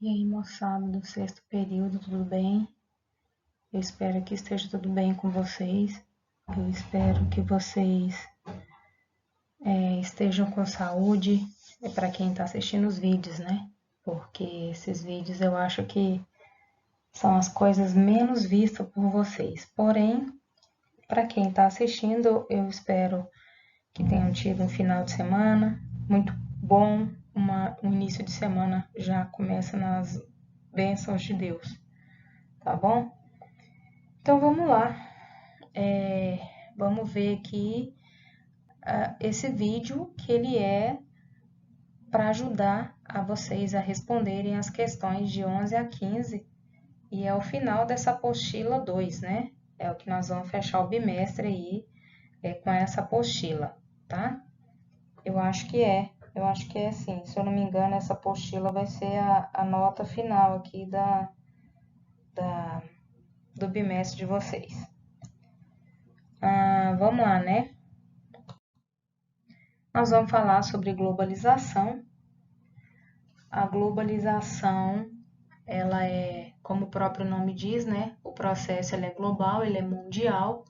E aí, moçada do sexto período, tudo bem? Eu espero que esteja tudo bem com vocês. Eu espero que vocês estejam com saúde. É para quem está assistindo os vídeos, né? Porque esses vídeos eu acho que são as coisas menos vistas por vocês. Porém, para quem está assistindo, eu espero que tenham tido um final de semana muito bom. Um início de semana já começa nas bênçãos de Deus, tá bom? Então vamos lá, vamos ver aqui esse vídeo que ele é para ajudar a vocês a responderem as questões de 11 a 15 e é o final dessa apostila 2, né? É o que nós vamos fechar o bimestre aí com essa apostila, tá? Eu acho que é sim. Se eu não me engano, essa apostila vai ser a nota final aqui do bimestre de vocês. Vamos lá, né? Nós vamos falar sobre globalização. A globalização, ela é, como o próprio nome diz, né? O processo ele é global, ele é mundial.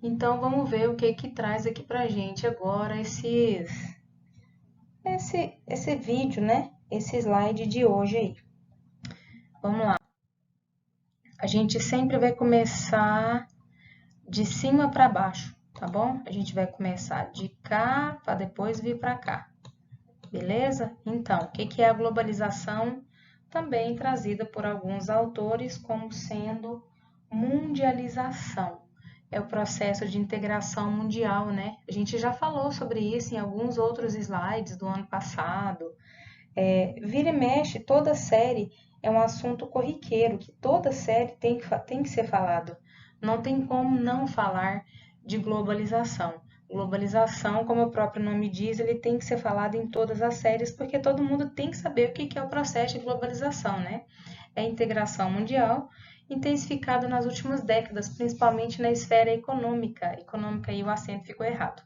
Então vamos ver o que traz aqui pra gente agora esse vídeo, né? Esse slide de hoje aí. Vamos lá. A gente sempre vai começar de cima para baixo, tá bom? A gente vai começar de cá para depois vir para cá. Beleza? Então, o que é a globalização? Também trazida por alguns autores como sendo mundialização. É o processo de integração mundial, né? A gente já falou sobre isso em alguns outros slides do ano passado. Vira e mexe, toda série é um assunto corriqueiro, que toda série tem que ser falado. Não tem como não falar de globalização. Globalização, como o próprio nome diz, ele tem que ser falado em todas as séries, porque todo mundo tem que saber o que é o processo de globalização, né? É a integração mundial, intensificada nas últimas décadas, principalmente na esfera econômica. Econômica aí o acento ficou errado.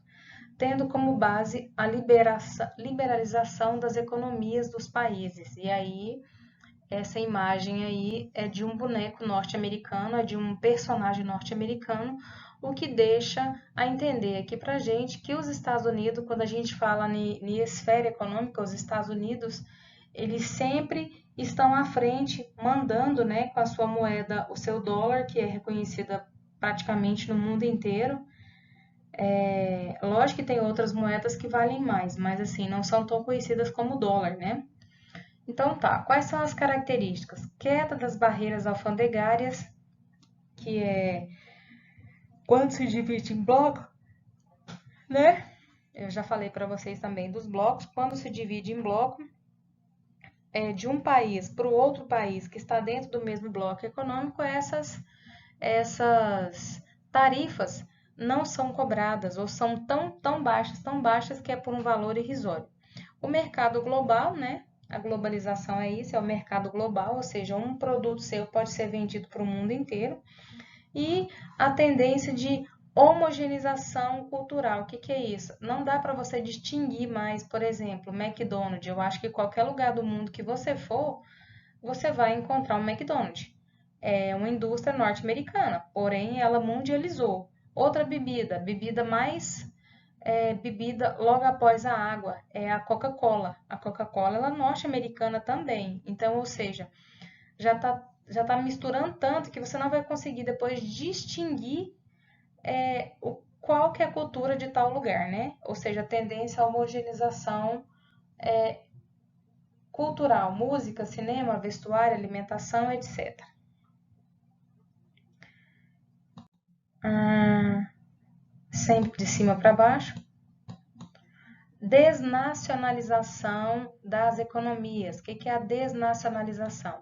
Tendo como base a liberalização das economias dos países. E aí, essa imagem aí é de um boneco norte-americano, é de um personagem norte-americano, o que deixa a entender aqui pra gente que os Estados Unidos, quando a gente fala em esfera econômica, os Estados Unidos, eles sempre estão à frente, mandando, né, com a sua moeda, o seu dólar, que é reconhecida praticamente no mundo inteiro. Lógico que tem outras moedas que valem mais, mas assim, não são tão conhecidas como o dólar, né? Então tá, quais são as características? Queda das barreiras alfandegárias, que é quando se divide em bloco, né? Eu já falei para vocês também dos blocos. Quando se divide em bloco, de um país para o outro país que está dentro do mesmo bloco econômico, essas tarifas não são cobradas ou são tão baixas que é por um valor irrisório. O mercado global, né? A globalização é isso, é o mercado global, ou seja, um produto seu pode ser vendido para o mundo inteiro. E a tendência de homogeneização cultural, o que é isso? Não dá para você distinguir mais, por exemplo, McDonald's. Eu acho que qualquer lugar do mundo que você for, você vai encontrar um McDonald's. É uma indústria norte-americana, porém ela mundializou. Outra bebida mais bebida logo após a água é a Coca-Cola. A Coca-Cola ela é norte-americana também. Então, ou seja, já tá misturando tanto que você não vai conseguir depois distinguir qual que é a cultura de tal lugar, né? Ou seja, a tendência à homogeneização cultural, música, cinema, vestuário, alimentação, etc. Sempre de cima para baixo. Desnacionalização das economias. O que é a desnacionalização?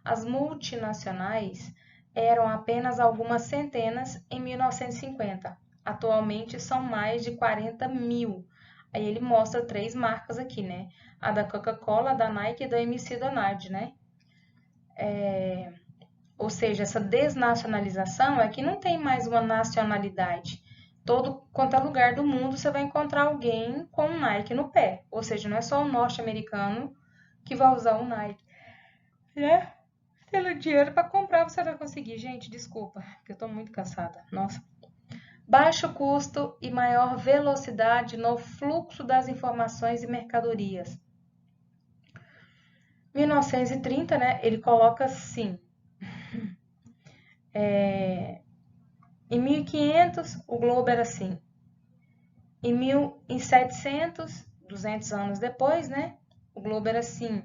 As multinacionais eram apenas algumas centenas em 1950. Atualmente são mais de 40 mil. Aí ele mostra 3 marcas aqui, né? A da Coca-Cola, da Nike e da MC Donald, né? Ou seja, essa desnacionalização é que não tem mais uma nacionalidade. Todo quanto é lugar do mundo você vai encontrar alguém com um Nike no pé. Ou seja, não é só o norte-americano que vai usar o Nike. né? Tendo dinheiro para comprar, você vai conseguir. Gente, desculpa, porque eu tô muito cansada. Nossa. Baixo custo e maior velocidade no fluxo das informações e mercadorias. 1930, né? Ele coloca assim. Em 1500, o globo era assim. Em 1700, 200 anos depois, né? O globo era assim.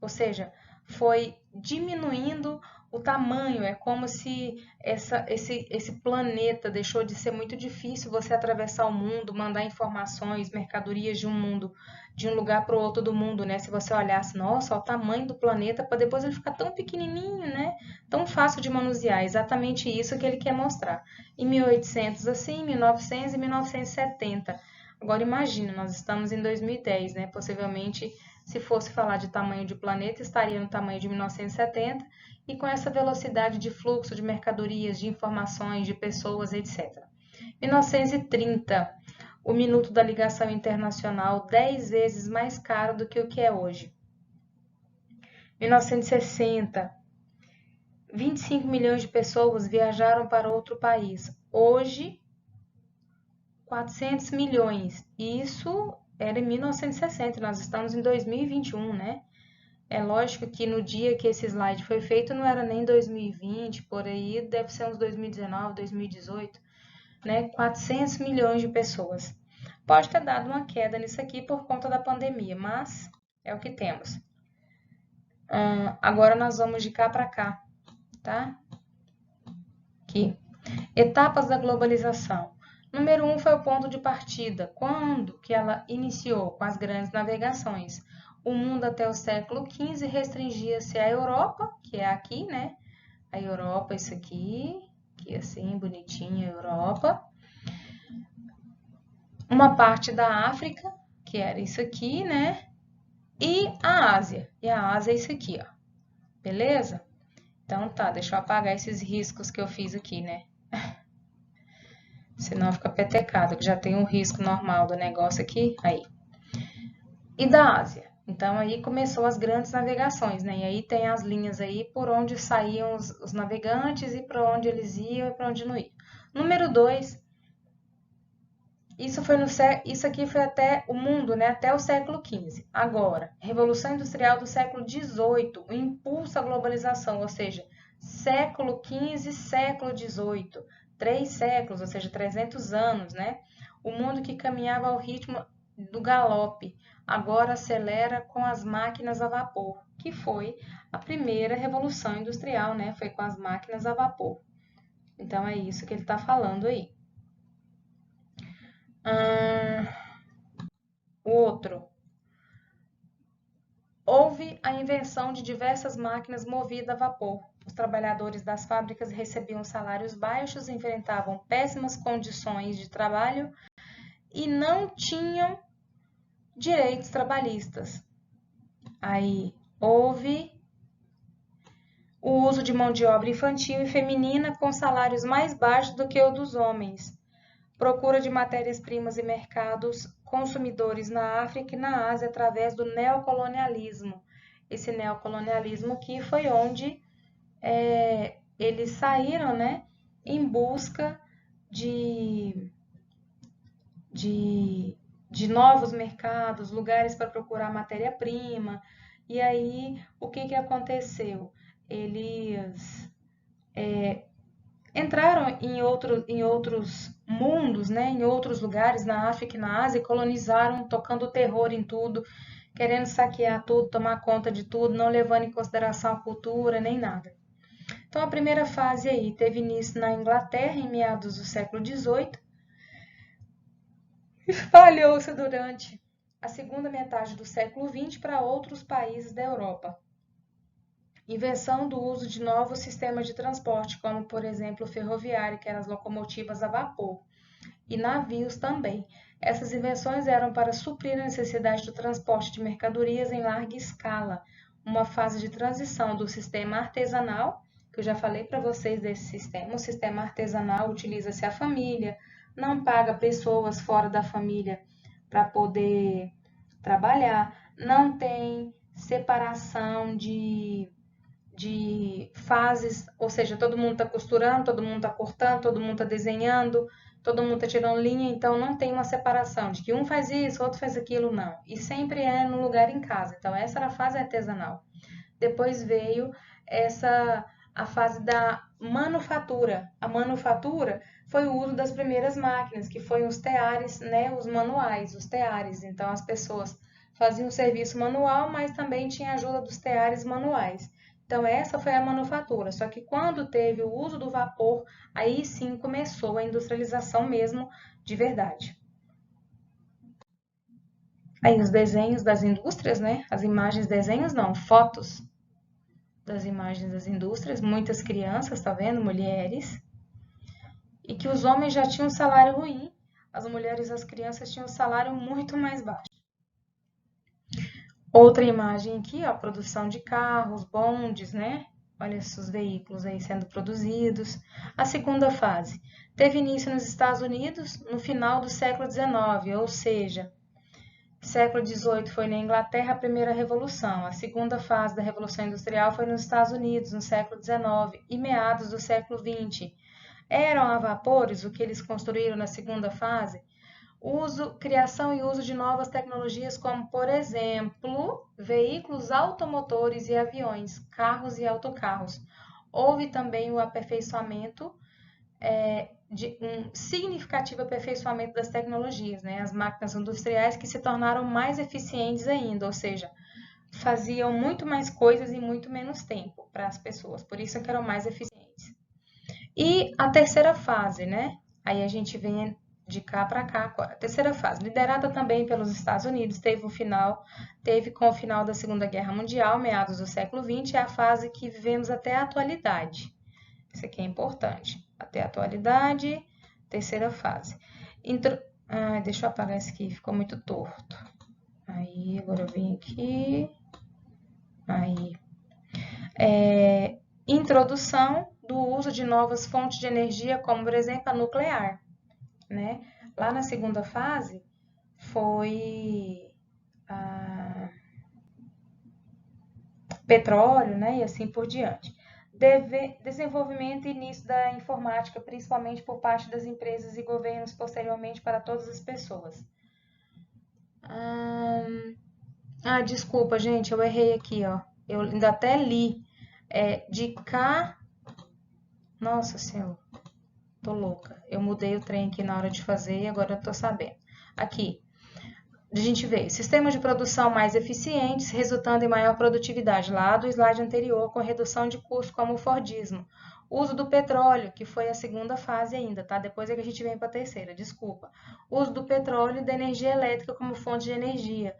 Ou seja, foi diminuindo o tamanho. É como se esse planeta deixou de ser muito difícil você atravessar o mundo, mandar informações, mercadorias de um mundo, de um lugar para o outro do mundo, né? Se você olhasse, nossa, o tamanho do planeta, para depois ele ficar tão pequenininho, né? Tão fácil de manusear. Exatamente isso que ele quer mostrar. Em 1800 assim, 1900 e 1970. Agora imagina, nós estamos em 2010, né? Possivelmente, se fosse falar de tamanho de planeta, estaria no tamanho de 1970 e com essa velocidade de fluxo de mercadorias, de informações, de pessoas, etc. 1930, o minuto da ligação internacional 10 vezes mais caro do que o que é hoje. 1960, 25 milhões de pessoas viajaram para outro país. Hoje, 400 milhões. Isso era em 1960, nós estamos em 2021, né? É lógico que no dia que esse slide foi feito não era nem 2020, por aí, deve ser uns 2019, 2018, né? 400 milhões de pessoas. Pode ter dado uma queda nisso aqui por conta da pandemia, mas é o que temos. Agora nós vamos de cá para cá, tá? Aqui. Etapas da globalização. Número 1 foi o ponto de partida. Quando que ela iniciou? Com as grandes navegações. O mundo até o século XV restringia-se à Europa, que é aqui, né? A Europa, isso aqui assim, bonitinha, Europa. Uma parte da África, que era isso aqui, né? E a Ásia. E a Ásia é isso aqui, ó. Beleza? Então tá, deixa eu apagar esses riscos que eu fiz aqui, né? Senão fica petecado, que já tem um risco normal do negócio aqui. Aí. E da Ásia. Então aí começou as grandes navegações, né? E aí tem as linhas aí por onde saíam os navegantes e para onde eles iam e para onde não iam. Número 2, isso aqui foi até o mundo, né? Até o século XV. Agora, Revolução Industrial do século XVIII, o impulso à globalização, ou seja, século XV, século XVIII, 3 séculos, ou seja, 300 anos, né? O mundo que caminhava ao ritmo do galope, agora acelera com as máquinas a vapor, que foi a primeira revolução industrial, né? Foi com as máquinas a vapor. Então é isso que ele está falando aí. O outro. Houve a invenção de diversas máquinas movidas a vapor. Os trabalhadores das fábricas recebiam salários baixos, enfrentavam péssimas condições de trabalho e não tinham direitos trabalhistas. Aí houve o uso de mão de obra infantil e feminina com salários mais baixos do que o dos homens. Procura de matérias-primas e mercados consumidores na África e na Ásia através do neocolonialismo. Esse neocolonialismo aqui foi onde eles saíram, né, em busca de novos mercados, lugares para procurar matéria-prima. E aí, o que, que aconteceu? Eles entraram em outros mundos, né, em outros lugares, na África e na Ásia, e colonizaram, tocando terror em tudo, querendo saquear tudo, tomar conta de tudo, não levando em consideração a cultura nem nada. Então, a primeira fase aí teve início na Inglaterra, em meados do século XVIII, espalhou-se durante a segunda metade do século XX para outros países da Europa. Invenção do uso de novos sistemas de transporte, como, por exemplo, o ferroviário, que eram as locomotivas a vapor, e navios também. Essas invenções eram para suprir a necessidade do transporte de mercadorias em larga escala, uma fase de transição do sistema artesanal, que eu já falei para vocês desse sistema. O sistema artesanal utiliza-se a família, não paga pessoas fora da família para poder trabalhar, não tem separação de fases, ou seja, todo mundo está costurando, todo mundo está cortando, todo mundo está desenhando, todo mundo está tirando linha, então não tem uma separação de que um faz isso, outro faz aquilo, não. E sempre é no lugar em casa. Então essa era a fase artesanal. Depois veio a fase da manufatura. A manufatura foi o uso das primeiras máquinas, que foi os teares, né, os manuais, os teares. Então as pessoas faziam o serviço manual, mas também tinha a ajuda dos teares manuais. Então essa foi a manufatura. Só que quando teve o uso do vapor, aí sim começou a industrialização mesmo de verdade. Aí os desenhos das indústrias, né? As imagens, desenhos não, fotos das imagens das indústrias, muitas crianças, tá vendo? Mulheres. E que os homens já tinham um salário ruim, as mulheres e as crianças tinham um salário muito mais baixo. Outra imagem aqui, ó, produção de carros, bondes, né? Olha esses veículos aí sendo produzidos. A segunda fase teve início nos Estados Unidos no final do século XIX, ou seja, século XVIII foi na Inglaterra a primeira revolução. A segunda fase da Revolução Industrial foi nos Estados Unidos, no século XIX e meados do século XX. Eram a vapores o que eles construíram na segunda fase? Criação e uso de novas tecnologias, como, por exemplo, veículos automotores e aviões, carros e autocarros. Houve também o aperfeiçoamento de um significativo aperfeiçoamento das tecnologias, né? As máquinas industriais que se tornaram mais eficientes ainda, ou seja, faziam muito mais coisas em muito menos tempo para as pessoas, por isso que eram mais eficientes. E a terceira fase, né? Aí a gente vem de cá para cá, a terceira fase, liderada também pelos Estados Unidos, teve com o final da Segunda Guerra Mundial, meados do século XX, é a fase que vivemos até a atualidade. Isso aqui é importante. Até a atualidade, terceira fase. Deixa eu apagar esse aqui, ficou muito torto. Aí, agora eu vim aqui. Aí. Introdução do uso de novas fontes de energia, como, por exemplo, a nuclear. Né? Lá na segunda fase, foi petróleo, né? E assim por diante. Desenvolvimento e início da informática, principalmente por parte das empresas e governos, posteriormente para todas as pessoas. Desculpa, gente, eu errei aqui, ó. Eu ainda até li. De cá... Nossa Senhora, tô louca. Eu mudei o trem aqui na hora de fazer e agora eu tô sabendo. Aqui, a gente vê sistemas de produção mais eficientes, resultando em maior produtividade. Lá do slide anterior, com redução de custo, como o Fordismo. Uso do petróleo, que foi a segunda fase ainda, tá? Depois é que a gente vem para a terceira, desculpa. Uso do petróleo e da energia elétrica como fonte de energia.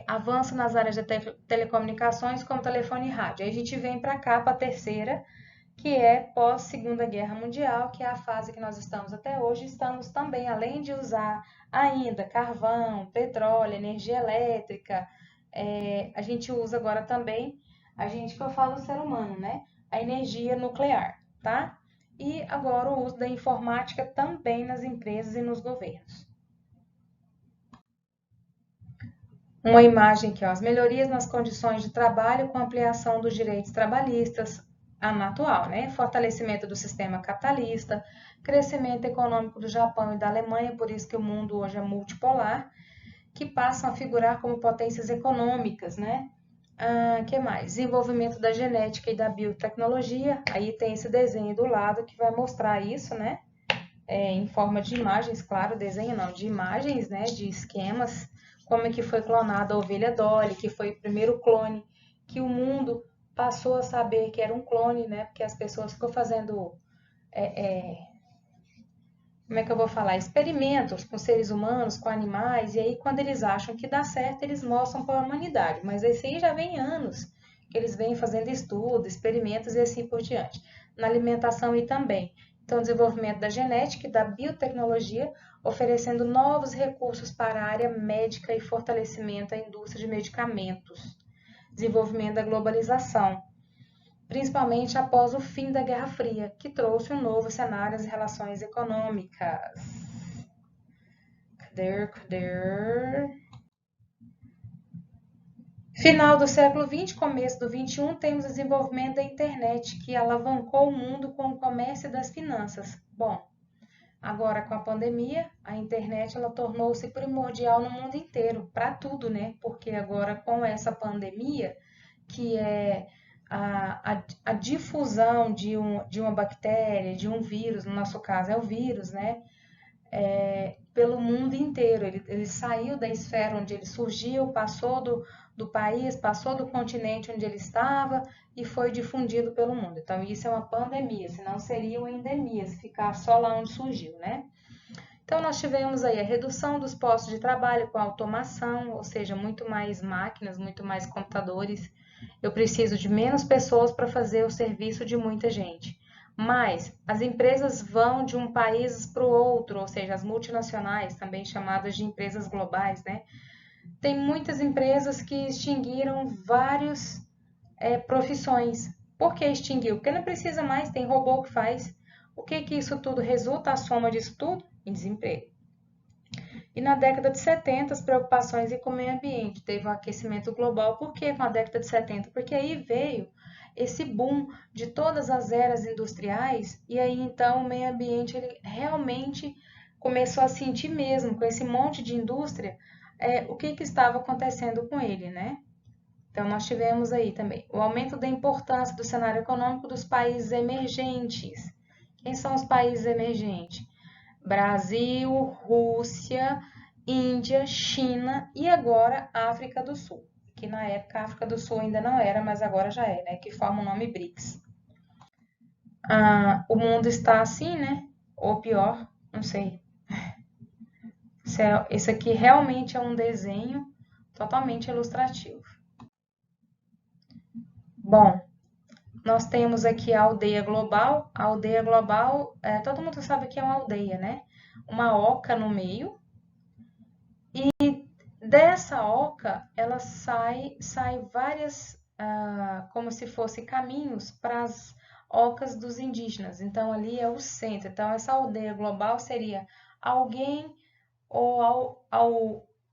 Avanço nas áreas de telecomunicações, como telefone e rádio. Aí a gente vem para cá, para a terceira, que é pós-Segunda Guerra Mundial, que é a fase que nós estamos até hoje. Estamos também, além de usar ainda carvão, petróleo, energia elétrica, a gente usa agora também, que eu falo o ser humano, né? A energia nuclear, tá? E agora o uso da informática também nas empresas e nos governos. Uma imagem aqui, ó, as melhorias nas condições de trabalho com ampliação dos direitos trabalhistas, atual, né? Fortalecimento do sistema capitalista, crescimento econômico do Japão e da Alemanha, por isso que o mundo hoje é multipolar, que passam a figurar como potências econômicas, né? Que mais? Desenvolvimento da genética e da biotecnologia, aí tem esse desenho do lado que vai mostrar isso, né? Em forma de imagens, claro, desenho não, de imagens, né? De esquemas, como é que foi clonada a ovelha Dolly, que foi o primeiro clone que o mundo passou a saber que era um clone, né? Porque as pessoas ficam fazendo, como é que eu vou falar? Experimentos com seres humanos, com animais, e aí quando eles acham que dá certo, eles mostram para a humanidade. Mas esse aí já vem anos que eles vêm fazendo estudos, experimentos e assim por diante. Na alimentação e também. Então, desenvolvimento da genética e da biotecnologia, oferecendo novos recursos para a área médica e fortalecimento da indústria de medicamentos. Desenvolvimento da globalização, principalmente após o fim da Guerra Fria, que trouxe um novo cenário às relações econômicas. Cadê? Final do século XX, começo do XXI, temos o desenvolvimento da internet, que alavancou o mundo com o comércio e das finanças. Bom, agora com a pandemia, a internet ela tornou-se primordial no mundo inteiro, para tudo, né? Porque agora com essa pandemia, que é a difusão de uma bactéria, de um vírus, no nosso caso é o vírus, né? Pelo mundo inteiro. Ele saiu da esfera onde ele surgiu, passou do país, passou do continente onde ele estava e foi difundido pelo mundo. Então, isso é uma pandemia, senão seria uma endemia, se ficar só lá onde surgiu, né? Então, nós tivemos aí a redução dos postos de trabalho com a automação, ou seja, muito mais máquinas, muito mais computadores. Eu preciso de menos pessoas para fazer o serviço de muita gente. Mas as empresas vão de um país para o outro, ou seja, as multinacionais, também chamadas de empresas globais, né? Tem muitas empresas que extinguiram várias profissões. Por que extinguiu? Porque não precisa mais, tem robô que faz. O que isso tudo resulta? A soma disso tudo? Em desemprego. E na década de 70, as preocupações com o meio ambiente. Teve um aquecimento global. Por que com a década de 70? Porque aí veio esse boom de todas as eras industriais e aí então o meio ambiente ele realmente começou a sentir mesmo com esse monte de indústria o que estava acontecendo com ele, né? Então nós tivemos aí também o aumento da importância do cenário econômico dos países emergentes. Quem são os países emergentes? Brasil, Rússia, Índia, China e agora África do Sul. Que na época a África do Sul ainda não era, mas agora já é, né? Que forma o nome BRICS. O mundo está assim, né? Ou pior, não sei. Isso aqui realmente é um desenho totalmente ilustrativo. Bom, nós temos aqui a aldeia global. A aldeia global, todo mundo sabe que é uma aldeia, né? Uma oca no meio. E dessa oca, ela sai várias, como se fossem caminhos para as ocas dos indígenas. Então, ali é o centro. Então, essa aldeia global seria alguém ou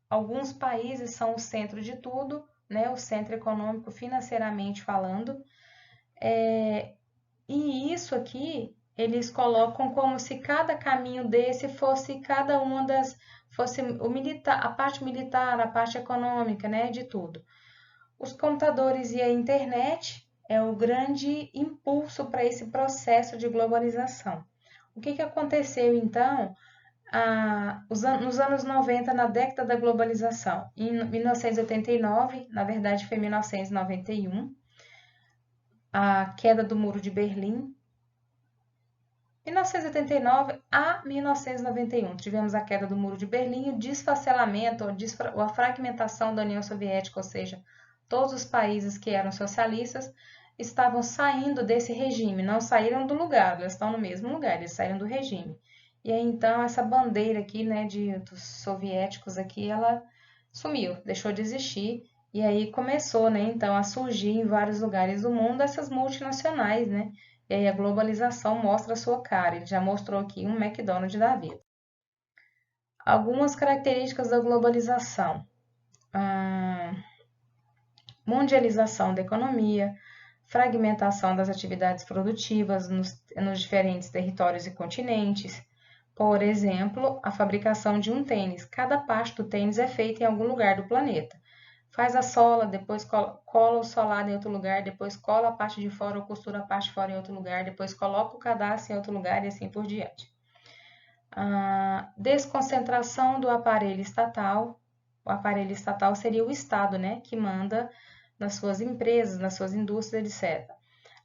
alguns países são o centro de tudo, né? O centro econômico financeiramente falando. E isso aqui eles colocam como se cada caminho desse fosse cada uma das fosse o militar, a parte militar, a parte econômica, né, de tudo. Os computadores e a internet é o grande impulso para esse processo de globalização. O que aconteceu então nos anos 90, na década da globalização? Em 1989, na verdade foi 1991, a queda do Muro de Berlim. 1989 a 1991, tivemos a queda do Muro de Berlim, o desfacelamento, a fragmentação da União Soviética, ou seja, todos os países que eram socialistas estavam saindo desse regime, não saíram do lugar, eles estão no mesmo lugar, eles saíram do regime. E aí então essa bandeira aqui, né, dos soviéticos aqui, ela sumiu, deixou de existir. E aí começou, né, então a surgir em vários lugares do mundo essas multinacionais, né? E aí a globalização mostra a sua cara. Ele já mostrou aqui um McDonald's da vida. Algumas características da globalização. Mundialização da economia, fragmentação das atividades produtivas nos diferentes territórios e continentes. Por exemplo, a fabricação de um tênis. Cada parte do tênis é feita em algum lugar do planeta. Faz a sola, depois cola o solado em outro lugar, depois cola a parte de fora ou costura a parte de fora em outro lugar, depois coloca o cadastro em outro lugar e assim por diante. Desconcentração do aparelho estatal. O aparelho estatal seria o Estado, né, que manda nas suas empresas, nas suas indústrias, etc.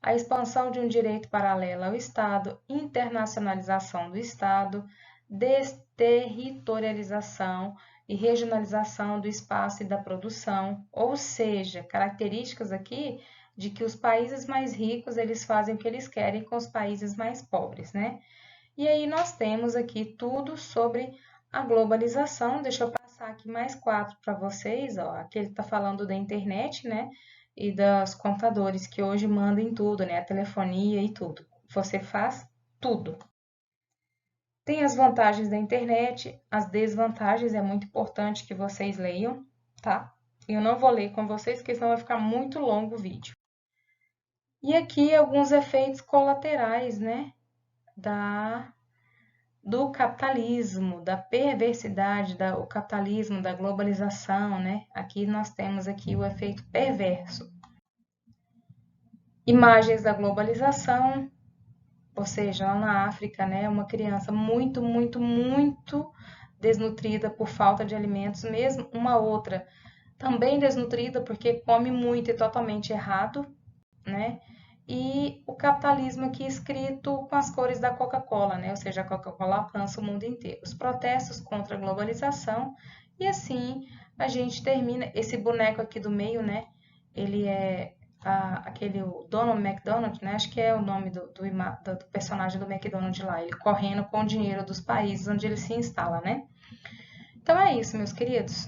A expansão de um direito paralelo ao Estado, internacionalização do Estado, desterritorialização e regionalização do espaço e da produção, ou seja, características aqui de que os países mais ricos eles fazem o que eles querem com os países mais pobres, né? E aí nós temos aqui tudo sobre a globalização. Deixa eu passar aqui mais 4 para vocês, ó. Aqui ele está falando da internet, né? E dos computadores que hoje mandam em tudo, né? A telefonia e tudo. Você faz tudo. Tem as vantagens da internet, as desvantagens, é muito importante que vocês leiam, tá? Eu não vou ler com vocês, porque senão vai ficar muito longo o vídeo. E aqui alguns efeitos colaterais, né, do capitalismo, da perversidade, o capitalismo, da globalização, né? Aqui nós temos aqui o efeito perverso. Imagens da globalização, ou seja, lá na África, né, uma criança muito desnutrida por falta de alimentos, mesmo uma outra também desnutrida porque come muito e totalmente errado, né? E o capitalismo aqui escrito com as cores da Coca-Cola, né? Ou seja, a Coca-Cola alcança o mundo inteiro. Os protestos contra a globalização, e assim a gente termina. Esse boneco aqui do meio, né? Ele é o Donald McDonald, né? Acho que é o nome do personagem do McDonald lá. Ele correndo com o dinheiro dos países onde ele se instala, né? Então é isso, meus queridos.